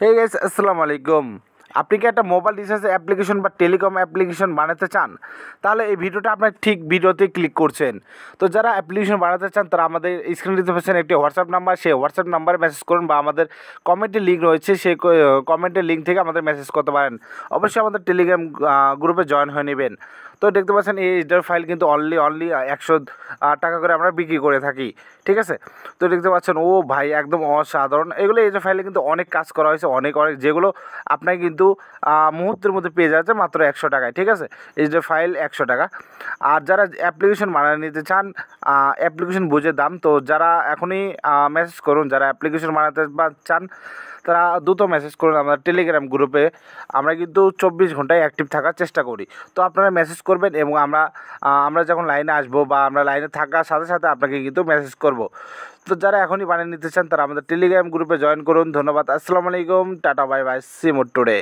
Hey guys, আসসালামু আলাইকুম। আপনি কি একটা মোবাইল রিচার্জ অ্যাপ্লিকেশন বা টেলিকম অ্যাপ্লিকেশন বানাতে চান? তাহলে এই ভিডিওটা আপনার ঠিক ভিডিওতে ক্লিক করছেন। তো যারা অ্যাপ্লিকেশন বানাতে চান তারা আমাদের স্ক্রিনে দিতে পাচ্ছেন একটি হোয়াটসঅ্যাপ নাম্বার, সেই হোয়াটসঅ্যাপ নাম্বারে মেসেজ করুন বা আমাদের কমেন্টে লিঙ্ক রয়েছে, সেই কমেন্টের লিঙ্ক থেকে আমাদের মেসেজ করতে পারেন। অবশ্যই আমাদের টেলিগ্রাম গ্রুপে জয়েন হয়ে নেবেন। তো দেখতে পাচ্ছেন এই এইচডিআর ফাইল কিন্তু অনলি 100 টাকা করে আমরা বিক্রি করে থাকি, ঠিক আছে? তো দেখতে পাচ্ছেন ও ভাই একদম অসাধারণ। এগুলো এইচডিআর ফাইলে কিন্তু অনেক কাজ করা হয়েছে, অনেক যেগুলো আপনাকে কিন্তু মুহূর্তের মধ্যে পেয়ে যাচ্ছে মাত্র 100 টাকায়, ঠিক আছে? এইচডিআর ফাইল 100 টাকা। আর যারা অ্যাপ্লিকেশন বানিয়ে নিতে চান, অ্যাপ্লিকেশন বুঝে দাম, তো যারা এখনই মেসেজ করুন, যারা অ্যাপ্লিকেশন বানাতে চান তারা দ্রুত মেসেজ করুন আমাদের টেলিগ্রাম গ্রুপে। আমরা কিন্তু 24 ঘন্টায় অ্যাক্টিভ থাকার চেষ্টা করি। তো আপনারা মেসেজ করবেন এবং আমরা যখন লাইনে আসবো বা আমরা লাইনে থাকার সাথে সাথে আপনাকে কিন্তু মেসেজ করব। তো যারা এখনই বানিয়ে নিতে চান তারা আমাদের টেলিগ্রাম গ্রুপে জয়েন করুন। ধন্যবাদ। আসসালামু আলাইকুম, tata, bye bye, see more today.